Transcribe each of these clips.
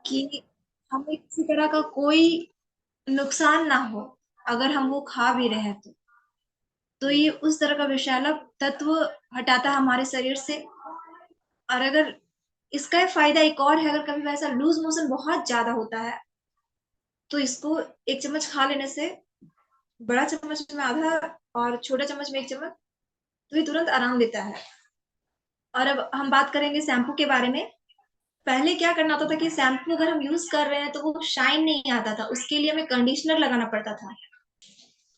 कि हमें किसी तरह का कोई नुकसान ना हो, अगर हम वो खा भी रहे हैं तो ये उस तरह का विषैला तत्व हटाता है हमारे शरीर से। और अगर इसका एक फायदा एक और है, अगर कभी वैसा लूज मोशन बहुत ज्यादा होता है तो इसको एक चम्मच खा लेने से, बड़ा चम्मच में आधा और छोटा चम्मच में एक चम्मच, तो ये तुरंत आराम देता है। और अब हम बात करेंगे शैम्पू के बारे में। पहले क्या करना होता था कि शैम्पू अगर हम यूज कर रहे हैं तो वो शाइन नहीं आता था, उसके लिए हमें कंडीशनर लगाना पड़ता था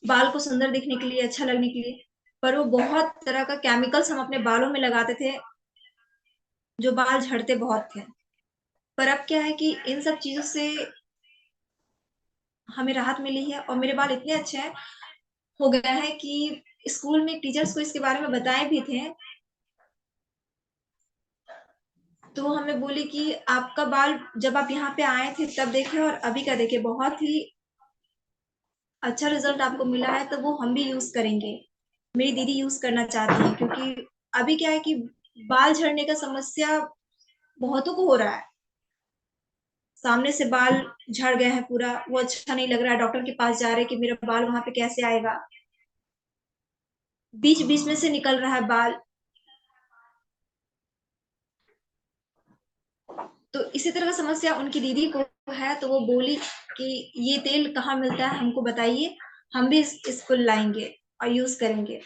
बाल को सुंदर दिखने के लिए, अच्छा लगने के लिए। पर वो बहुत तरह का केमिकल्स हम अपने बालों में लगाते थे, जो बाल झड़ते बहुत थे। पर अब क्या है कि इन सब चीजों से हमें राहत मिली है और मेरे बाल इतने अच्छे हैं, हो गया है कि स्कूल में टीचर्स को इसके बारे में बताए भी थे। तो वो हमें बोली कि आपका बाल जब आप यहाँ पे आए थे तब देखे और अभी का देखे, बहुत ही अच्छा रिजल्ट आपको मिला है, तो वो हम भी यूज करेंगे। मेरी दीदी यूज करना चाहती है, क्योंकि अभी क्या है कि बाल झड़ने का समस्या बहुतों को हो रहा है। सामने से बाल झड़ गए हैं पूरा, वो अच्छा नहीं लग रहा है, डॉक्टर के पास जा रहे हैं कि मेरा बाल वहां पे कैसे आएगा, बीच बीच में से निकल रहा है बाल। तो इसी तरह का समस्या उनकी दीदी को है, तो वो बोली कि ये तेल कहाँ मिलता है हमको बताइए, हम भी इसको लाएंगे और यूज करेंगे।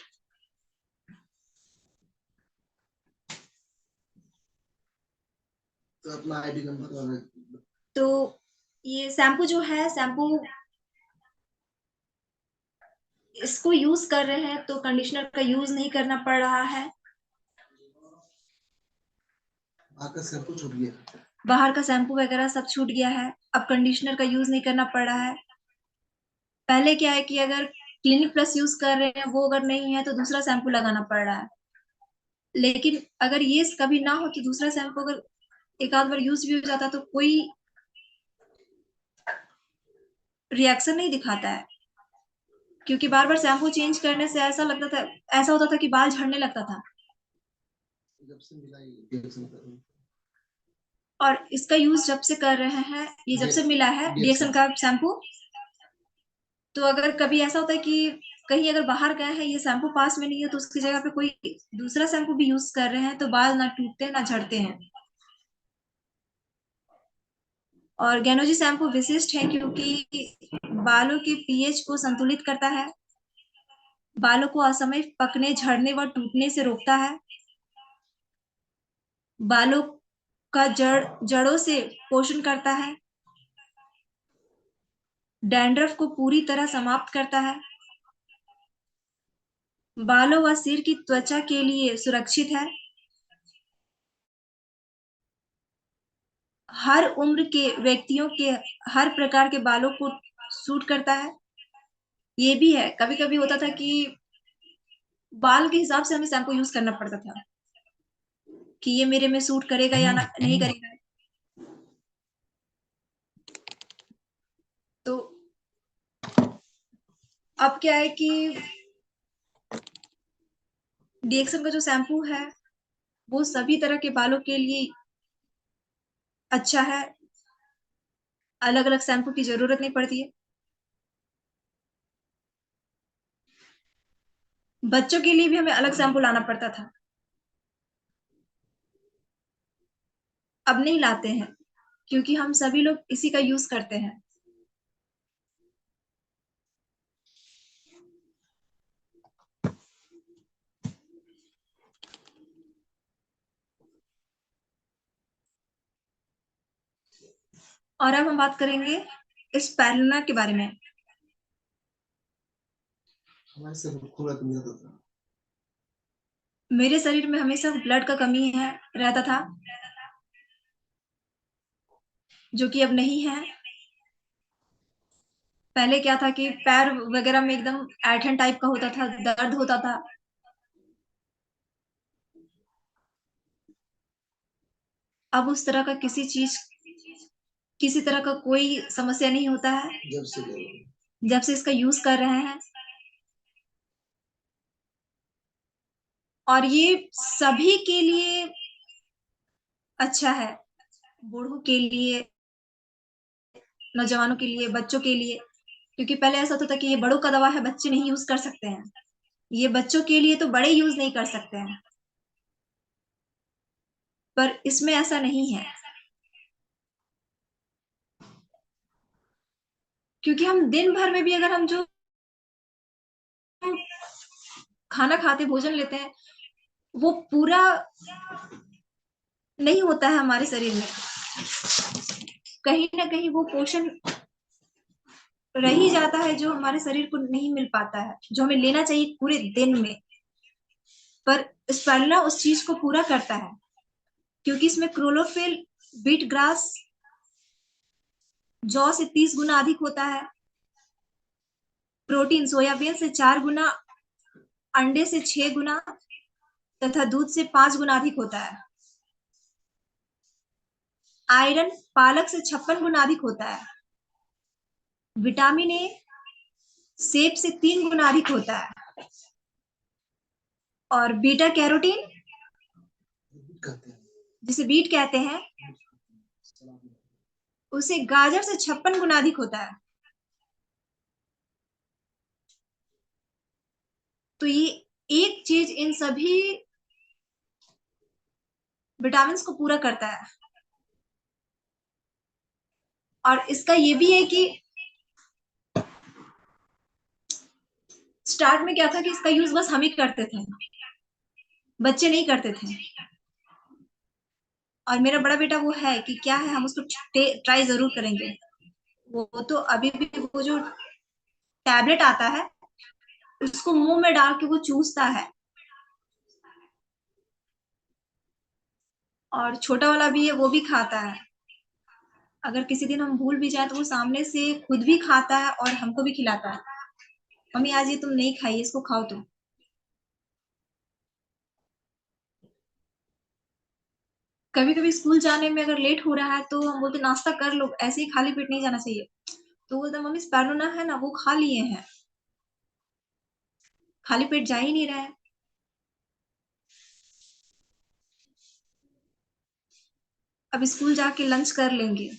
तो अपना आईडी नंबर। तो ये शैम्पू जो है, शैम्पू इसको यूज कर रहे हैं तो कंडीशनर का यूज नहीं करना पड़ रहा है। आपका सब कुछ छूट गया। बाहर का शैम्पू वगैरह सब छूट गया है, अब कंडीशनर का यूज नहीं करना पड़ रहा है। पहले क्या है कि अगर क्लिनिक प्लस यूज कर रहे हैं, वो अगर नहीं है तो दूसरा शैम्पू लगाना पड़ रहा है। लेकिन अगर ये कभी ना हो तो दूसरा शैम्पू अगर एक आध बार यूज भी हो जाता तो कोई रिएक्शन नहीं दिखाता है, क्योंकि बार बार शैम्पू चेंज करने से ऐसा लगता था, ऐसा होता था कि बाल झड़ने लगता था। जब से मिला ये और इसका यूज जब से कर रहे हैं, ये जब से मिला है डीएक्सन का शैम्पू, तो अगर कभी ऐसा होता है कि कहीं अगर बाहर गए हैं, ये शैम्पू पास में नहीं है, तो उसकी जगह पे कोई दूसरा शैम्पू भी यूज कर रहे हैं, तो बाल ना टूटते ना झड़ते हैं। और गैनोजी शैम्पू विशिष्ट है क्योंकि बालों के पीएच को संतुलित करता है, बालों को असमय पकने, झड़ने व टूटने से रोकता है, बालों का जड़ों से पोषण करता है, डैंड्रफ को पूरी तरह समाप्त करता है, बालों व सिर की त्वचा के लिए सुरक्षित है, हर उम्र के व्यक्तियों के हर प्रकार के बालों को सूट करता है। ये भी है, कभी कभी होता था कि बाल के हिसाब से हमें शैम्पू यूज करना पड़ता था कि ये मेरे में सूट करेगा या ना, नहीं करेगा। तो अब क्या है कि डीएक्सन का जो शैम्पू है वो सभी तरह के बालों के लिए अच्छा है, अलग अलग शैम्पू की जरूरत नहीं पड़ती है। बच्चों के लिए भी हमें अलग शैम्पू लाना पड़ता था, अब नहीं लाते हैं, क्योंकि हम सभी लोग इसी का यूज करते हैं। और अब हम बात करेंगे इस पैरुलना के बारे में। हमारे से खूबसूरत मिलता था। मेरे शरीर में हमेशा ब्लड का कमी है रहता था, जो कि अब नहीं है। पहले क्या था कि पैर वगैरह में एकदम ऐठन टाइप का होता था, दर्द होता था। अब उस तरह का किसी तरह का कोई समस्या नहीं होता है, जब से जब से इसका यूज कर रहे हैं। और ये सभी के लिए अच्छा है, बूढ़ों के लिए, नौजवानों के लिए, बच्चों के लिए, क्योंकि पहले ऐसा होता था कि ये बड़ों का दवा है, बच्चे नहीं यूज कर सकते हैं। ये बच्चों के लिए तो बड़े यूज नहीं कर सकते हैं, पर इसमें ऐसा नहीं है, क्योंकि हम दिन भर में भी अगर हम जो खाना खाते, भोजन लेते हैं, वो पूरा नहीं होता है हमारे शरीर में, कहीं ना कहीं वो पोषण रह ही जाता है जो हमारे शरीर को नहीं मिल पाता है, जो हमें लेना चाहिए पूरे दिन में। पर स्पारुलिना उस चीज को पूरा करता है, क्योंकि इसमें क्लोरोफिल बीट ग्रास जौ से 30 गुना अधिक होता है, प्रोटीन सोयाबीन से 4 गुना, अंडे से 6 गुना तथा दूध से 5 गुना अधिक होता है। आयरन पालक से 56 गुना अधिक होता है। विटामिन ए सेब से 3 गुना अधिक होता है। और बीटा कैरोटीन कहते हैं जिसे बीट कहते हैं, उसे गाजर से 56 गुना अधिक होता है। तो ये एक चीज इन सभी विटामिन को पूरा करता है। और इसका ये भी है कि स्टार्ट में क्या था कि इसका यूज बस हम ही करते थे, बच्चे नहीं करते थे। और मेरा बड़ा बेटा वो है कि क्या है, हम उसको ट्राई जरूर करेंगे। वो तो अभी भी वो जो टैबलेट आता है उसको मुंह में डाल के वो चूसता है। और छोटा वाला भी है, वो भी खाता है। अगर किसी दिन हम भूल भी जाए तो वो सामने से खुद भी खाता है और हमको भी खिलाता है। मम्मी आज ये तुम नहीं खाई, इसको खाओ तुम। कभी कभी स्कूल जाने में अगर लेट हो रहा है तो हम बोलते नाश्ता कर लो, ऐसे ही खाली पेट नहीं जाना चाहिए। तो बोलता मम्मी स्पैरुलिना है ना, वो खा लिए हैं, खाली पेट जा ही नहीं रहा है। अब स्कूल जाके लंच कर लेंगे।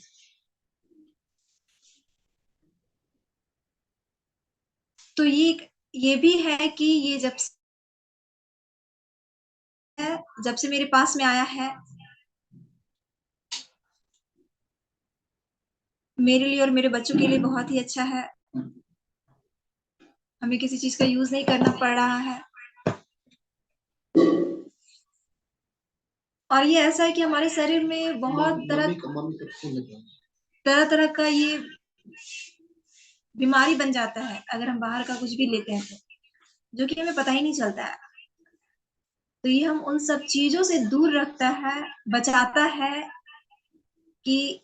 तो ये भी है कि ये जब से मेरे पास में आया है, मेरे लिए और मेरे बच्चों के लिए बहुत ही अच्छा है। हमें किसी चीज का यूज नहीं करना पड़ रहा है। और ये ऐसा है कि हमारे शरीर में बहुत मम्मी का फोन लगा है। तरह तरह का ये बीमारी बन जाता है अगर हम बाहर का कुछ भी लेते हैं तो, जो कि हमें पता ही नहीं चलता है। तो ये हम उन सब चीजों से दूर रखता है, बचाता है कि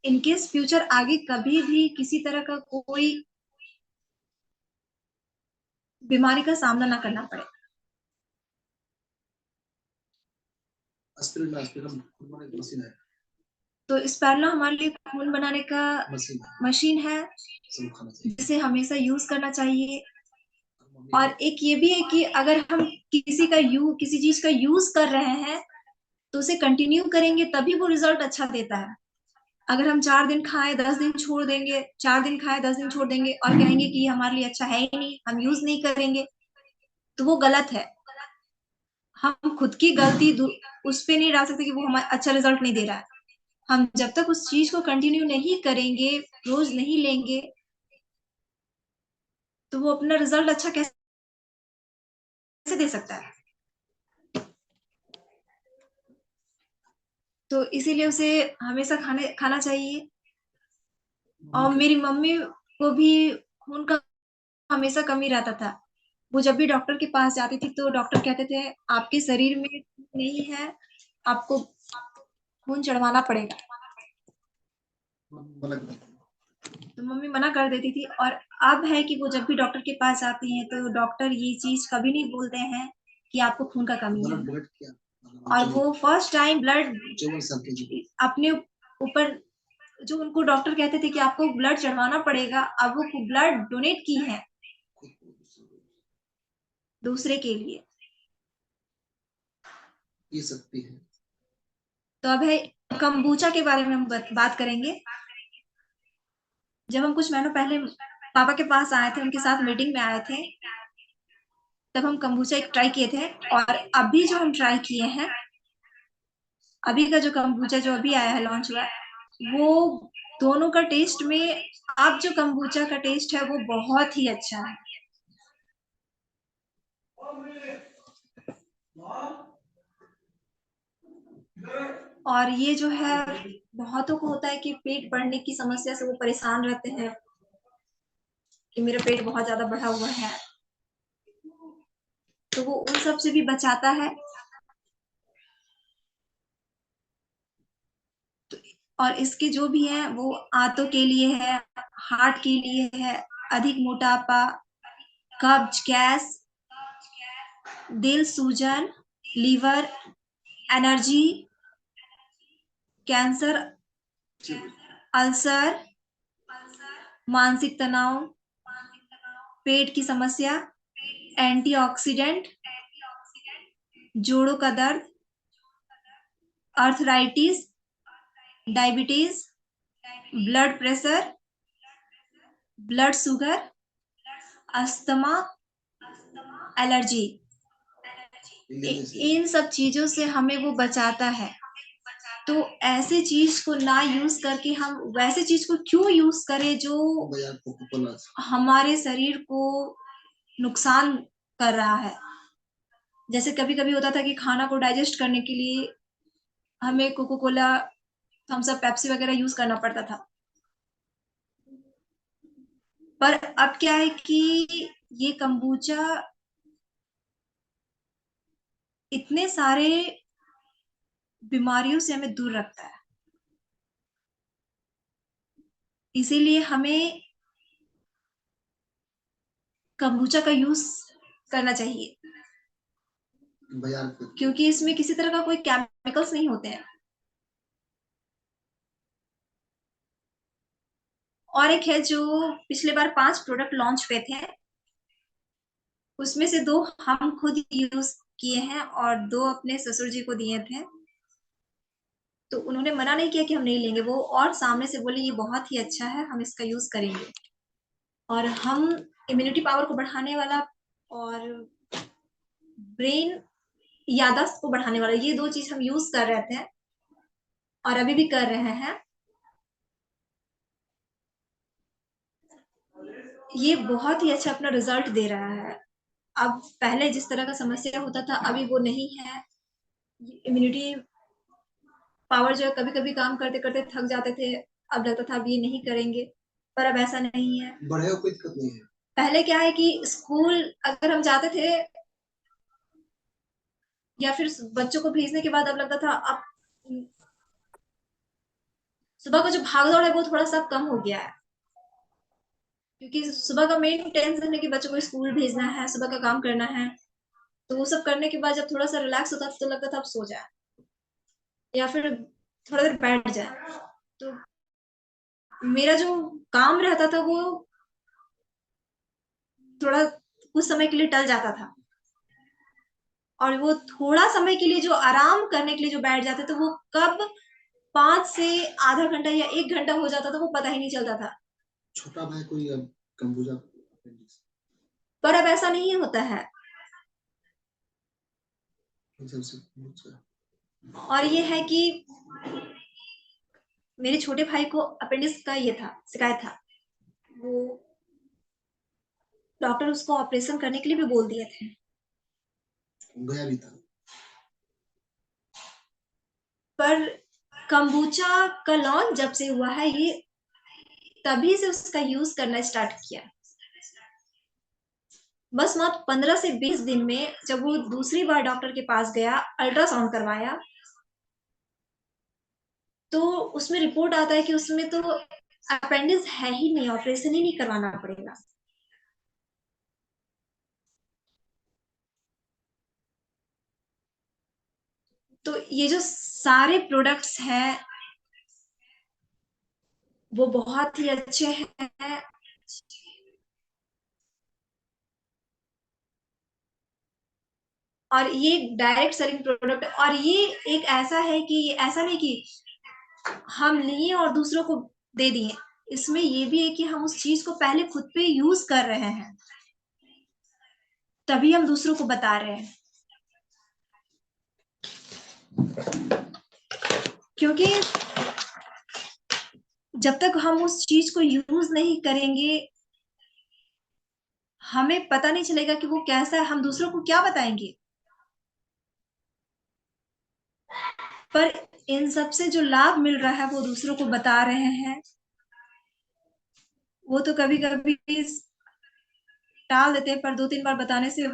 इनकेस फ्यूचर आगे कभी भी किसी तरह का कोई बीमारी का सामना ना करना पड़े। एस्पिरिन एस्पिरिन मशीन है। तो स्पैरुलिना हमारे लिए खून बनाने का मशीन है, जिसे हमेशा यूज करना चाहिए। और एक ये भी है कि अगर हम किसी चीज का यूज कर रहे हैं तो उसे कंटिन्यू करेंगे तभी वो रिजल्ट अच्छा देता है। अगर हम 4 दिन खाएं 10 दिन छोड़ देंगे, 4 दिन खाएं 10 दिन छोड़ देंगे और कहेंगे कि हमारे लिए अच्छा है ही नहीं, हम यूज नहीं करेंगे, तो वो गलत है। हम खुद की गलती उस पे नहीं डाल सकते कि वो हमारा अच्छा रिजल्ट नहीं दे रहा है। हम जब तक उस चीज को कंटिन्यू नहीं करेंगे, रोज नहीं लेंगे, तो वो अपना रिजल्ट अच्छा कैसे दे सकता है। तो इसीलिए उसे हमेशा खाना चाहिए। और मेरी मम्मी को भी खून का हमेशा कमी रहता था। वो जब भी डॉक्टर के पास जाती थी तो डॉक्टर कहते थे आपके शरीर में खून नहीं है, आपको खून चढ़वाना पड़ेगा। तो मम्मी मना कर देती थी। और अब है कि वो जब भी डॉक्टर के पास जाती हैं तो डॉक्टर ये चीज कभी नहीं बोलते हैं कि आपको खून का कमी है। और वो फर्स्ट टाइम ब्लड अपने ऊपर, जो उनको डॉक्टर कहते थे कि आपको ब्लड चढ़वाना पड़ेगा, अब वो ब्लड डोनेट की है दूसरे के लिए। ये सकती है। तो अब है कंबूचा के बारे में हम बात करेंगे। जब हम कुछ महीनों पहले पापा के पास आए थे, उनके साथ मीटिंग में आए थे, तब हम कंबूचा एक ट्राई किए थे। और अभी जो हम ट्राई किए हैं, अभी का जो कंबूचा जो अभी आया है, लॉन्च हुआ है, वो दोनों का टेस्ट में, अब जो कंबूचा का टेस्ट है वो बहुत ही अच्छा है। और ये जो है, बहुतों को होता है कि पेट बढ़ने की समस्या से वो परेशान रहते हैं कि मेरा पेट बहुत ज्यादा बढ़ा हुआ है, तो वो उन सब से भी बचाता है। तो और इसके जो भी है वो आंतों के लिए है, हार्ट के लिए है, अधिक मोटापा, कब्ज, गैस, दिल सूजन, लीवर, एनर्जी, कैंसर, अल्सर, मानसिक तनाव, पेट की समस्या, एंटीऑक्सीडेंट, जोड़ों का दर्द, arthritis, diabetes, blood pressure, blood sugar, asthma, allergy, इन सब चीजों से हमें वो बचाता है। तो ऐसे चीज को ना यूज करके हम वैसे चीज को क्यों यूज करें जो हमारे शरीर को नुकसान कर रहा है। जैसे कभी कभी होता था कि खाना को डाइजेस्ट करने के लिए हमें Coca Cola, Thums Up, Pepsi वगैरह यूज करना पड़ता था। पर अब क्या है कि ये कंबूचा इतने सारे बीमारियों से हमें दूर रखता है, इसीलिए हमें कंबूचा का यूज करना चाहिए, क्योंकि इसमें किसी तरह का कोई केमिकल्स नहीं होते हैं। और एक है जो पिछले बार 5 प्रोडक्ट लॉन्च हुए थे, उसमें से 2 हम खुद यूज किए हैं और 2 अपने ससुर जी को दिए थे। तो उन्होंने मना नहीं किया कि हम नहीं लेंगे, वो और सामने से बोले ये बहुत ही अच्छा है, हम इसका यूज करेंगे। और हम इम्यूनिटी पावर को बढ़ाने वाला और ब्रेन याददाश्त को बढ़ाने वाला, ये 2 चीज हम यूज कर रहे थे और अभी भी कर रहे हैं। ये बहुत ही अच्छा अपना रिजल्ट दे रहा है। अब पहले जिस तरह का समस्या होता था अभी वो नहीं है। इम्यूनिटी पावर जो है, कभी कभी काम करते करते थक जाते थे, अब लगता था अब ये नहीं करेंगे, पर अब ऐसा नहीं है। बड़े हो कोई दिक्कत नहीं है। पहले क्या है कि स्कूल अगर हम जाते थे या फिर बच्चों को भेजने के बाद अब लगता था अब सुबह का जो भागदौड़ है वो थोड़ा सा कम हो गया है, क्योंकि सुबह का मेन टेंशन है कि बच्चों को स्कूल भेजना है, सुबह का काम करना है। तो वो सब करने के बाद जब थोड़ा सा रिलैक्स होता था तो लगता था अब सो जाए या फिर थोड़ा देर बैठ जाए। तो मेरा जो काम रहता था वो थोड़ा कुछ समय के लिए टल जाता था, और वो थोड़ा समय के लिए जो आराम करने के लिए जो बैठ जाते थे वो कब 5 से आधा घंटा या 1 घंटा हो जाता था वो पता ही नहीं चलता था। छोटा भाई कोई अब कंबूजा, पर अब ऐसा नहीं होता है। और ये है कि मेरे छोटे भाई को अपेंडिक्स का ये था, शिकायत था, वो डॉक्टर उसको ऑपरेशन करने के लिए भी बोल दिए थे, गया भी था। पर कंबूचा का लॉन्च जब से हुआ है, ये तभी से उसका यूज करना स्टार्ट किया। बस मात्र 15 से 20 दिन में जब वो दूसरी बार डॉक्टर के पास गया, अल्ट्रासाउंड करवाया, तो उसमें रिपोर्ट आता है कि उसमें तो अपेंडिक्स है ही नहीं, ऑपरेशन ही नहीं करवाना पड़ेगा। तो ये जो सारे प्रोडक्ट्स हैं वो बहुत ही अच्छे हैं। और ये डायरेक्ट सेलिंग प्रोडक्ट, और ये एक ऐसा है कि ऐसा नहीं कि हम लिए और दूसरों को दे दिए, इसमें ये भी है कि हम उस चीज को पहले खुद पे यूज कर रहे हैं, तभी हम दूसरों को बता रहे हैं। क्योंकि जब तक हम उस चीज को यूज नहीं करेंगे, हमें पता नहीं चलेगा कि वो कैसा है, हम दूसरों को क्या बताएंगे। पर इन सब से जो लाभ मिल रहा है वो दूसरों को बता रहे हैं, वो तो कभी कभी टाल देते हैं, पर 2-3 बार बताने से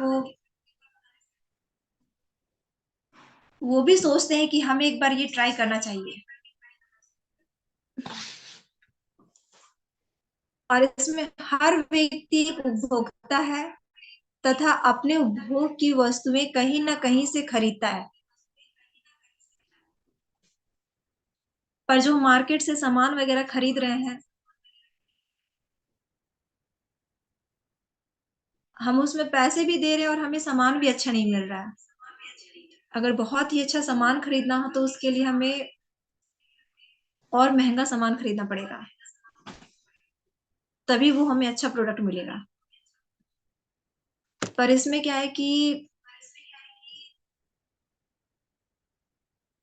वो भी सोचते हैं कि हमें एक बार ये ट्राई करना चाहिए। और इसमें हर व्यक्ति एक उपभोक्ता है तथा अपने उपभोग की वस्तुएं कहीं ना कहीं से खरीदता है। पर जो मार्केट से सामान वगैरह खरीद रहे हैं, हम उसमें पैसे भी दे रहे हैं और हमें सामान भी अच्छा नहीं मिल रहा है। अगर बहुत ही अच्छा सामान खरीदना हो तो उसके लिए हमें और महंगा सामान खरीदना पड़ेगा, तभी वो हमें अच्छा प्रोडक्ट मिलेगा। पर इसमें क्या है कि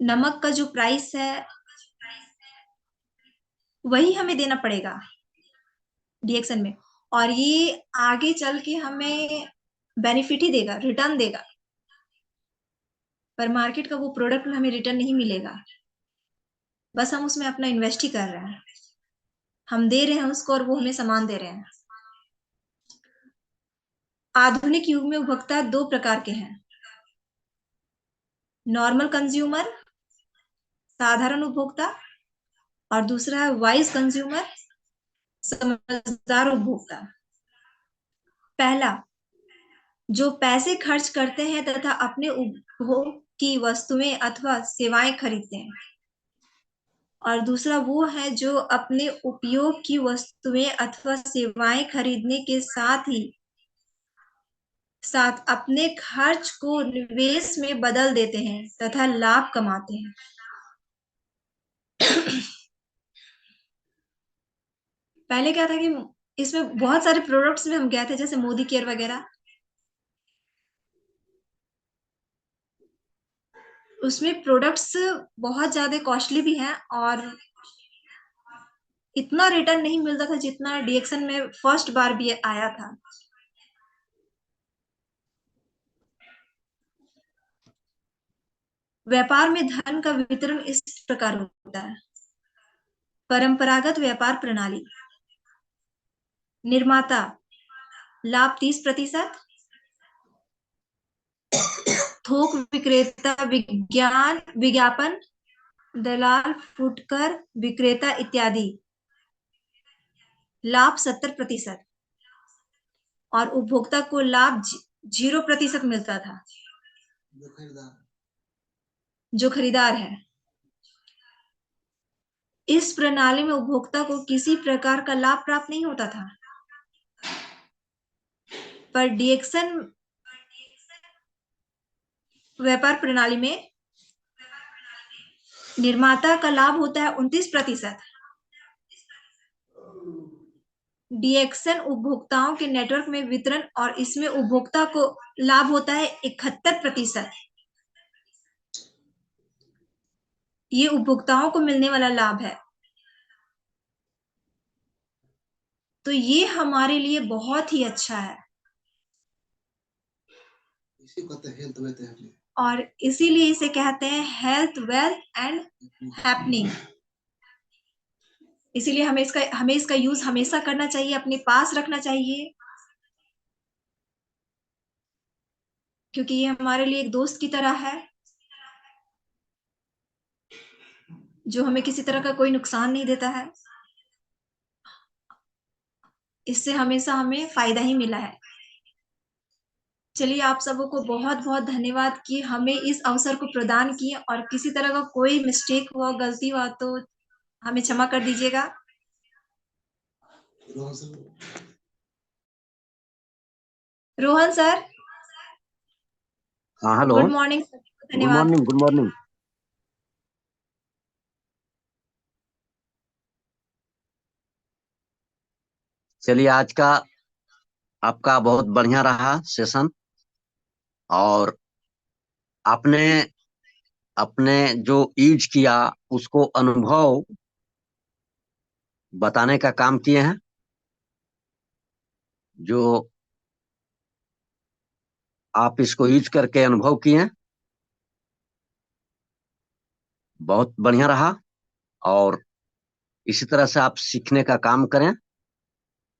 नमक का जो प्राइस है वही हमें देना पड़ेगा डीएक्सन में, और ये आगे चल के हमें बेनिफिट ही देगा, रिटर्न देगा। पर मार्केट का वो प्रोडक्ट में हमें रिटर्न नहीं मिलेगा, बस हम उसमें अपना इन्वेस्ट ही कर रहे हैं, हम दे रहे हैं उसको और वो हमें सामान दे रहे हैं। आधुनिक युग में उपभोक्ता 2 प्रकार के हैं, नॉर्मल कंज्यूमर, साधारण उपभोक्ता, और दूसरा है वाइज कंज्यूमर, समझदार उपभोक्ता। पहला, जो पैसे खर्च करते हैं तथा अपने उपभोग की वस्तुएं अथवा सेवाएं खरीदते हैं, और दूसरा वो है जो अपने उपयोग की वस्तुएं अथवा सेवाएं खरीदने के साथ अपने खर्च को निवेश में बदल देते हैं तथा लाभ कमाते हैं। पहले क्या था कि इसमें बहुत सारे प्रोडक्ट्स में हम गए थे, जैसे मोदी केयर वगैरह, उसमें प्रोडक्ट्स बहुत ज्यादा कॉस्टली भी हैं और इतना रिटर्न नहीं मिलता था जितना डीएक्सन में फर्स्ट बार भी आया था। व्यापार में धन का वितरण इस प्रकार होता है। परंपरागत व्यापार प्रणाली, निर्माता लाभ 30%, थोक विक्रेता विज्ञापन, दलाल फुटकर विक्रेता इत्यादि लाभ 70%, और उपभोक्ता को लाभ 0% मिलता था, जो खरीदार जो खरीदार है। इस प्रणाली में उपभोक्ता को किसी प्रकार का लाभ प्राप्त नहीं होता था। पर डीएक्सन व्यापार प्रणाली में निर्माता का लाभ होता है 29%, डीएक्सन उपभोक्ताओं के नेटवर्क में वितरण, और इसमें उपभोक्ता को लाभ होता है 71%। ये उपभोक्ताओं को मिलने वाला लाभ है। तो ये हमारे लिए बहुत ही अच्छा है, इसी को कहते हैं हेल्थ वेल्थ हैपनिंग। और इसीलिए इसे कहते हैं हेल्थ वेल्थ एंड हैपनिंग। इसीलिए हमें इसका यूज हमेशा करना चाहिए, अपने पास रखना चाहिए, क्योंकि ये हमारे लिए एक दोस्त की तरह है, जो हमें किसी तरह का कोई नुकसान नहीं देता है। इससे हमेशा हमें फायदा ही मिला है। चलिए, आप सबों को बहुत बहुत धन्यवाद कि हमें इस अवसर को प्रदान किए, और किसी तरह का कोई मिस्टेक हुआ, गलती हुआ तो हमें क्षमा कर दीजिएगा। रोहन सर, रोहन सर, हाँ हेलो। Good morning. गुड धन्यवाद। Morning, good morning. चलिए, आज का आपका बहुत बढ़िया रहा सेशन। और आपने अपने जो यूज किया उसको अनुभव बताने का काम किए हैं। जो आप इसको यूज करके अनुभव किए हैं, बहुत बढ़िया रहा। और इसी तरह से आप सीखने का काम करें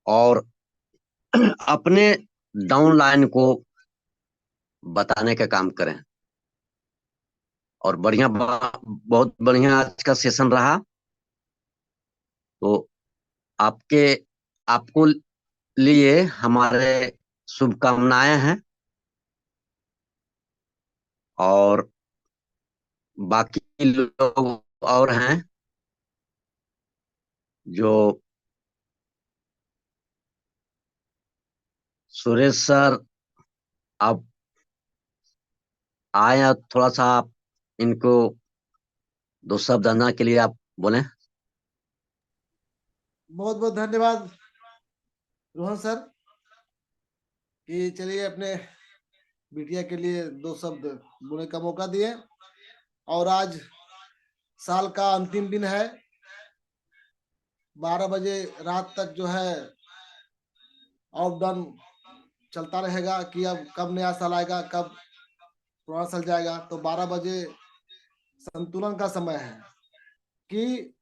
और अपने डाउन लाइन को बताने का काम करें। और बहुत बढ़िया आज का सेशन रहा। तो आपके आपको लिए हमारे शुभकामनाएं हैं। और बाकी लोग और हैं जो सुरेश सर, आप आए और थोड़ा सा आप इनको दो शब्द जानना के लिए आप बोले। बहुत बहुत धन्यवाद रोहन सर कि चलिए अपने बिटिया के लिए दो शब्द बोलने का मौका दिए। और आज साल का अंतिम दिन है, 12 बजे रात तक जो है ऑफ डाउन चलता रहेगा कि अब कब नया साल आएगा, कब पुराना साल जाएगा। तो 12 बजे संतुलन का समय है कि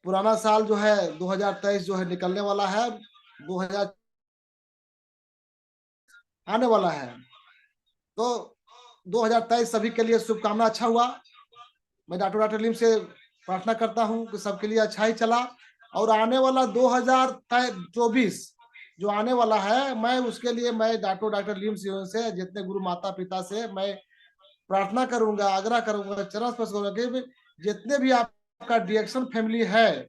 पुराना साल जो है 2023 जो है निकलने वाला है, 2000 आने वाला है। तो 2023 सभी के लिए शुभकामना अच्छा हुआ। मैं डॉक्टर लीम से प्रार्थना करता हूं कि सबके लिए अच्छा ही चला। और आने वाला 2024 जो आने वाला है, मैं उसके लिए मैं डॉक्टर लीम से जितने गुरु माता पिता से मैं प्रार्थना करूंगा, आग्रह करूंगा, चरण स्पर्श करूंगा कि जितने भी आपका डिएक्शन फैमिली है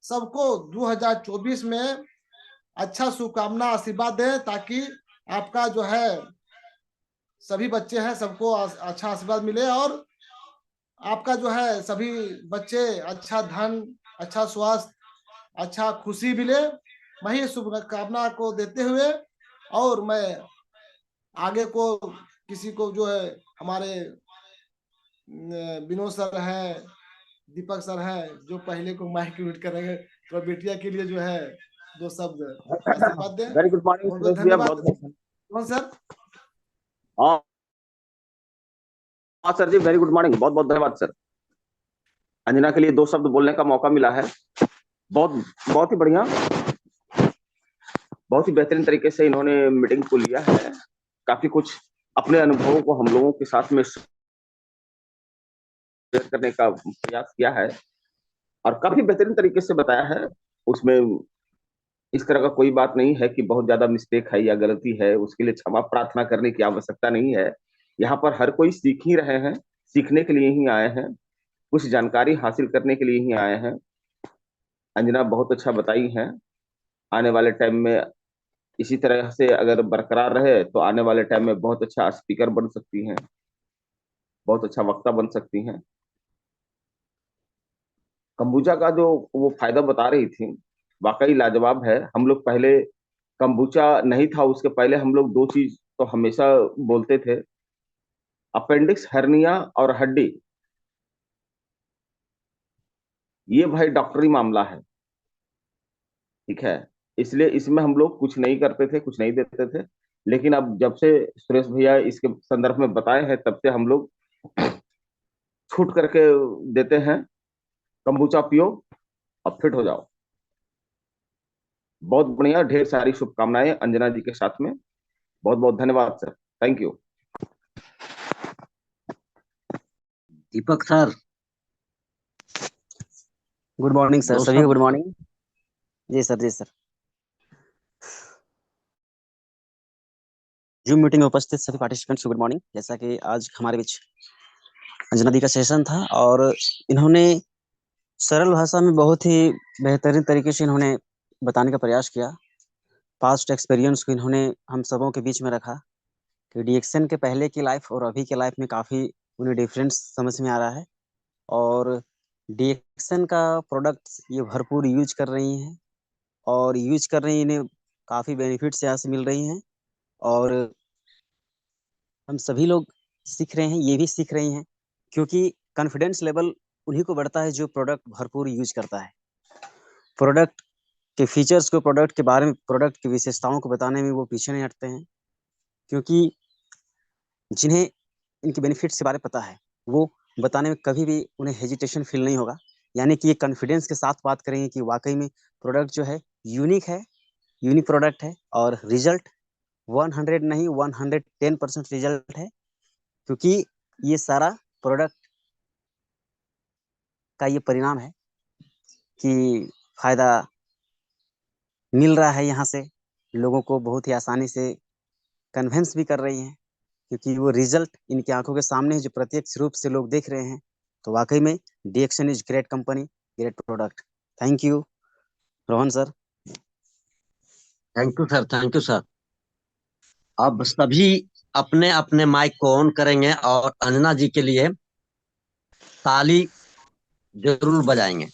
सबको 2024 में अच्छा शुभकामना आशीर्वाद दे, ताकि आपका जो है सभी बच्चे हैं सबको अच्छा आशीर्वाद मिले और आपका जो है सभी बच्चे अच्छा धन, अच्छा स्वास्थ्य, अच्छा खुशी मिले। मैं ये शुभकामना को देते हुए और मैं आगे को किसी को जो है हमारे विनोद सर हैं, दीपक सर हैं जो पहले को माइक म्यूट करेंगे, तो बिटिया के लिए जो है दो शब्द आशीर्वाद दें। वेरी गुड मॉर्निंग बहुत बहुत सुरेश भैया, बहुत धन्यवाद बहुत कौन सर। हाँ हाँ सर जी, वेरी गुड मॉर्निंग, बहुत बहुत धन्यवाद सर। अंजना के लिए दो शब्द बोलने का मौका मिला है। बहुत बहुत ही बढ़िया, बहुत ही बेहतरीन तरीके से इन्होंने मीटिंग को लिया है। काफी कुछ अपने अनुभवों को हम लोगों के साथ में शेयर करने का प्रयास किया है और काफी बेहतरीन तरीके से बताया है। उसमें इस तरह का कोई बात नहीं है कि बहुत ज्यादा मिस्टेक है या गलती है, उसके लिए क्षमा प्रार्थना करने की आवश्यकता नहीं है। यहाँ पर हर कोई सीख ही रहे हैं, सीखने के लिए ही आए हैं, कुछ जानकारी हासिल करने के लिए ही आए हैं। अंजना बहुत अच्छा बताई हैं। आने वाले टाइम में इसी तरह से अगर बरकरार रहे तो आने वाले टाइम में बहुत अच्छा स्पीकर बन सकती हैं, बहुत अच्छा वक्ता बन सकती हैं। कंबुजा का जो वो फायदा बता रही थी वाकई लाजवाब है। हम लोग पहले कंबुचा नहीं था, उसके पहले हम लोग दो चीज तो हमेशा बोलते थे, अपेंडिक्स हर्निया और हड्डी। ये भाई डॉक्टरी मामला है, ठीक है। इसलिए इसमें हम लोग कुछ नहीं करते थे, कुछ नहीं देते थे। लेकिन अब जब से सुरेश भैया इसके संदर्भ में बताए हैं तब से हम लोग छूट करके देते हैं, कंबुचा पियो अब फिट हो जाओ। बहुत बढ़िया, ढेर सारी शुभकामनाएं अंजना जी के साथ में। बहुत बहुत धन्यवाद sir, thank you. Deepak sir, good morning sir, दो सभी को शब्द। Good morning. जी सर, जी सर। जूम मीटिंग में उपस्थित सभी पार्टिसिपेंट्स को गुड मॉर्निंग। जैसा कि आज हमारे बीच अंजना दी का सेशन था और इन्होंने सरल भाषा में बहुत ही बेहतरीन तरीके से इन्होंने बताने का प्रयास किया। पास्ट एक्सपीरियंस को इन्होंने हम सबों के बीच में रखा कि डीएक्शन के पहले की लाइफ और अभी के लाइफ में काफ़ी उन्हें डिफरेंस समझ में आ रहा है। और डीएक्शन का प्रोडक्ट ये भरपूर यूज कर रही हैं और यूज कर रही हैं, इन्हें काफ़ी बेनिफिट्स यहाँ से मिल रही हैं। और हम सभी लोग सीख रहे हैं, ये भी सीख रही हैं, क्योंकि कॉन्फिडेंस लेवल उन्हीं को बढ़ता है जो प्रोडक्ट भरपूर यूज करता है। प्रोडक्ट के फीचर्स को, प्रोडक्ट के बारे में, प्रोडक्ट की विशेषताओं को बताने में वो पीछे नहीं हटते हैं, क्योंकि जिन्हें इनके बेनिफिट्स के बारे में पता है वो बताने में कभी भी उन्हें हेजिटेशन फील नहीं होगा। यानी कि ये कॉन्फिडेंस के साथ बात करेंगे कि वाकई में प्रोडक्ट जो है यूनिक है, यूनिक प्रोडक्ट है, और रिजल्ट 100 नहीं 110% रिजल्ट है, क्योंकि ये सारा प्रोडक्ट का ये परिणाम है कि फायदा मिल रहा है यहाँ से लोगों को, बहुत ही आसानी से कन्विंस भी कर रही हैं, क्योंकि वो रिजल्ट इनकी आंखों के सामने है जो प्रत्यक्ष रूप से लोग देख रहे हैं। तो वाकई में डीएक्शन is great company, great product. Thank you Rohan sir. Thank you sir, thank you sir. अब सभी अपने अपने माइक को ऑन करेंगे और अंजना जी के लिए ताली जरूर बजाएंगे।